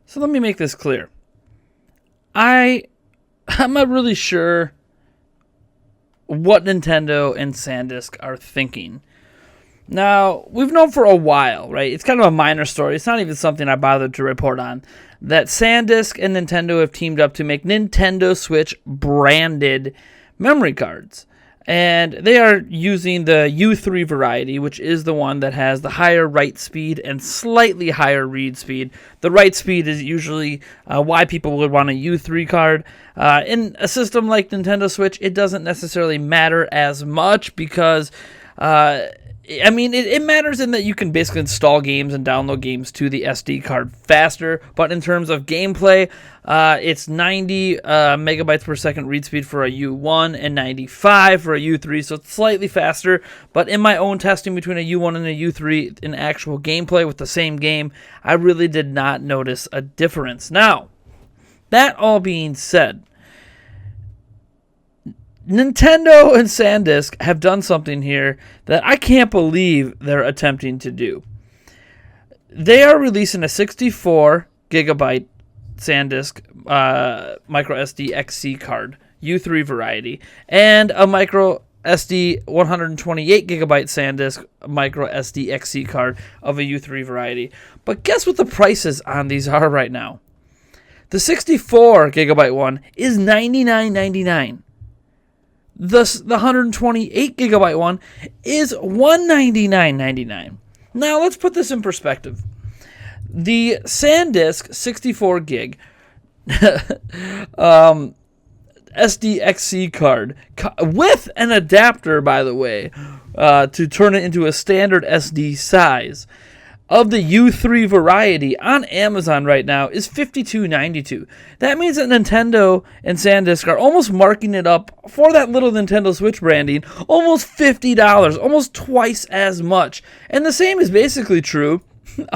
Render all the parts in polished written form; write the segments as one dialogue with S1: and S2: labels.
S1: So let me make this clear. I'm not really sure what Nintendo and Sandisk are thinking. Now, we've known for a while, right? It's kind of a minor story. It's not even something I bothered to report on. That Sandisk and Nintendo have teamed up to make Nintendo Switch branded memory cards. And they are using the U3 variety, which is the one that has the higher write speed and slightly higher read speed. The write speed is usually why people would want a U3 card. In a system like Nintendo Switch, it doesn't necessarily matter as much because it matters in that you can basically install games and download games to the SD card faster, but in terms of gameplay, it's 90 megabytes per second read speed for a U1 and 95 for a U3, so it's slightly faster, but in my own testing between a U1 and a U3 in actual gameplay with the same game, I really did not notice a difference. Now, that all being said, Nintendo and Sandisk have done something here that I can't believe they're attempting to do. They are releasing a 64 gigabyte Sandisk micro SDXC card, U3 variety, and a micro SD 128 gigabyte Sandisk micro SDXC card of a U3 variety. But guess what the prices on these are right now? The 64 gigabyte one is $99.99. The 128 gigabyte one is $199.99. Now let's put this in perspective. The Sandisk 64 gig SDXC card with an adapter, by the way, to turn it into a standard SD size of the U3 variety on Amazon right now is $52.92. That means that Nintendo and Sandisk are almost marking it up for that little Nintendo Switch branding, almost $50, almost twice as much. And the same is basically true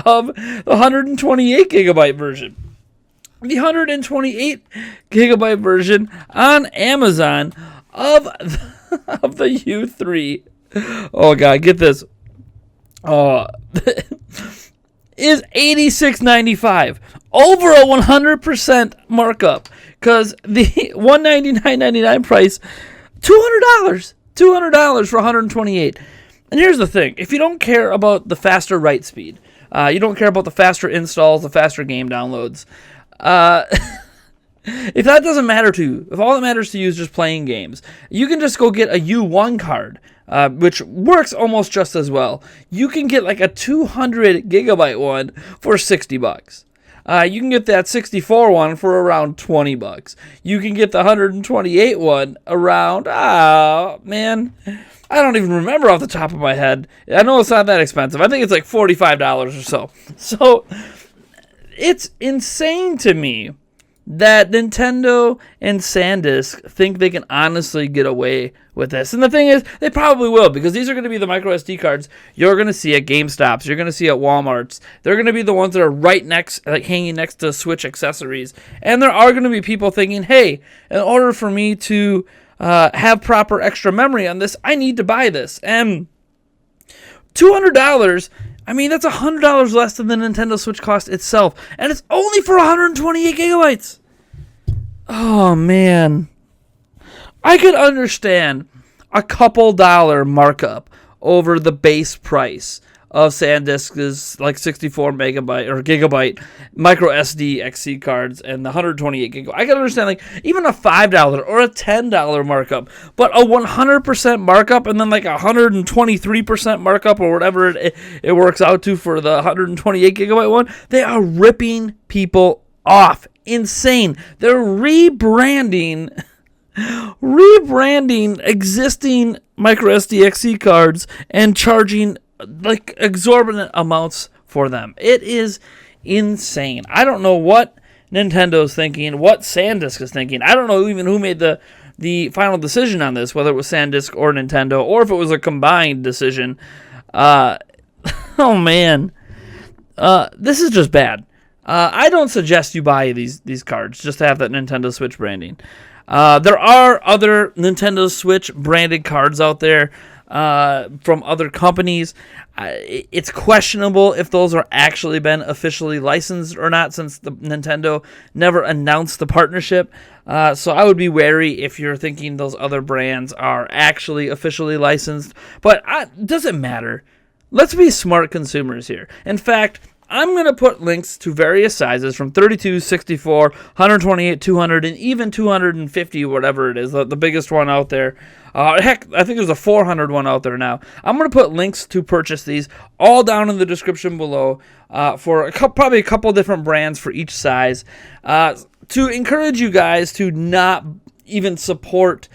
S1: of the 128 gigabyte version. The 128 gigabyte version on Amazon of the U3. Oh God, get this. Is $86.95, over a 100% markup, because the $199.99 price, $200 for 128. And here's the thing: if you don't care about the faster write speed, you don't care about the faster installs, the faster game downloads, if that doesn't matter to you, if all that matters to you is just playing games, you can just go get a U1 card. Which works almost just as well. You can get like a 200 gigabyte one for $60. You can get that 64 one for around $20. You can get the 128 one around, I don't even remember off the top of my head. I know it's not that expensive. I think it's like $45 or so. So it's insane to me that Nintendo and Sandisk think they can honestly get away with this. And the thing is, they probably will, because these are going to be the micro SD cards you're going to see at GameStops, you're going to see at Walmarts. They're going to be the ones that are right next, like hanging next to Switch accessories. And there are going to be people thinking, hey, in order for me to have proper extra memory on this, I need to buy this. And $200, that's $100 less than the Nintendo Switch cost itself. And it's only for 128 gigabytes. Oh, man. I could understand a couple dollar markup over the base price of Sandisk's like 64 megabyte or gigabyte micro SDXC cards and the 128 gigabyte. I can understand like even a $5 or a $10 markup, but a 100% markup and then like 123% markup or whatever it works out to for the 128 gigabyte one, they are ripping people off. Insane. They're rebranding existing micro SDXC cards and charging like exorbitant amounts for them. It is insane. I don't know what Nintendo's thinking, what Sandisk is thinking. I don't know even who made the final decision on this, whether it was Sandisk or Nintendo, or if it was a combined decision. Oh man, this is just bad. I don't suggest you buy these cards just to have that Nintendo Switch branding. There are other Nintendo Switch branded cards out there. from other companies. It's questionable if those are actually been officially licensed or not, since the Nintendo never announced the partnership. So I would be wary if you're thinking those other brands are actually officially licensed. But it doesn't matter. Let's be smart consumers here. In fact, I'm going to put links to various sizes from 32, 64, 128, 200, and even 250, whatever it is, the biggest one out there. Heck, I think there's a 400 one out there now. I'm going to put links to purchase these all down in the description below for probably a couple different brands for each size to encourage you guys to not even support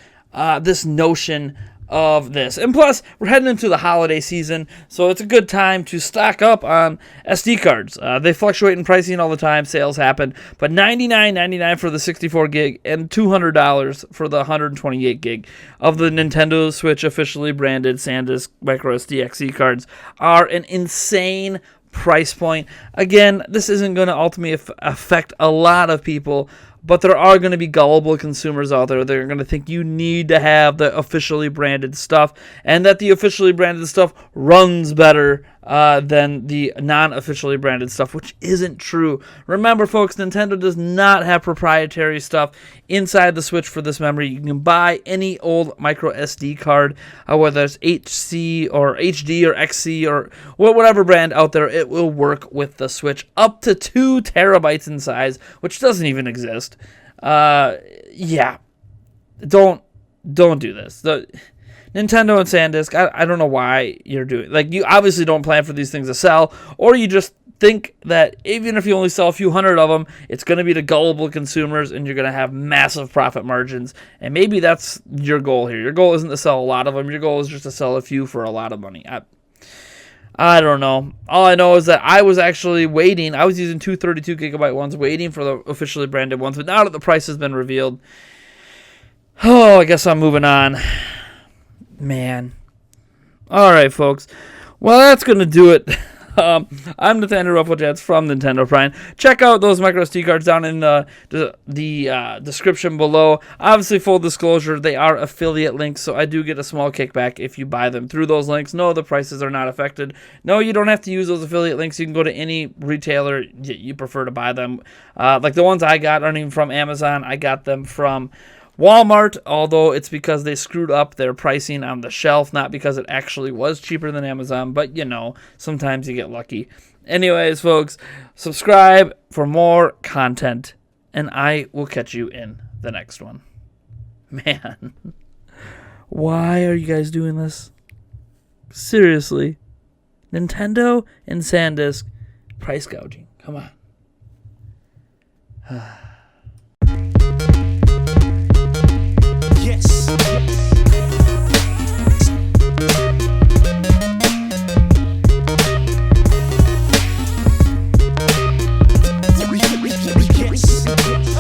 S1: this notion of this. And plus, we're heading into the holiday season, so it's a good time to stock up on SD cards. They fluctuate in pricing all the time, sales happen, but $99.99 for the 64 gig and $200 for the 128 gig of the Nintendo Switch officially branded Sandisk micro SDXC cards are an insane price point. Again, this isn't going to ultimately affect a lot of people, but there are going to be gullible consumers out there that are going to think you need to have the officially branded stuff, and that the officially branded stuff runs better than the non-officially branded stuff, which isn't true. Remember, folks, Nintendo does not have proprietary stuff inside the Switch for this memory. You can buy any old micro SD card, whether it's HC or HD or XC or whatever brand out there. It will work with the Switch up to 2 terabytes in size, which doesn't even exist. Yeah, don't do this. Nintendo and SanDisk, I don't know why you're doing. Like, you obviously don't plan for these things to sell, or you just think that even if you only sell a few hundred of them, it's going to be to gullible consumers, and you're going to have massive profit margins. And maybe that's your goal here. Your goal isn't to sell a lot of them. Your goal is just to sell a few for a lot of money. I don't know. All I know is that I was actually waiting. I was using 232 gigabyte ones, waiting for the officially branded ones. But now that the price has been revealed, I guess I'm moving on. Man. All right, folks. Well, that's going to do it. I'm Nathaniel Rufflejets from Nintendo Prime. Check out those micro SD cards down in the description below. Obviously, full disclosure, they are affiliate links, so I do get a small kickback if you buy them through those links. No, the prices are not affected. No, you don't have to use those affiliate links. You can go to any retailer you prefer to buy them. Like the ones I got aren't even from Amazon. I got them from Walmart, although it's because they screwed up their pricing on the shelf, not because it actually was cheaper than Amazon, but sometimes you get lucky. Anyways, folks, subscribe for more content, and I will catch you in the next one. Man, why are you guys doing this? Seriously, Nintendo and SanDisk price gouging. Come on.
S2: Yes. Yes.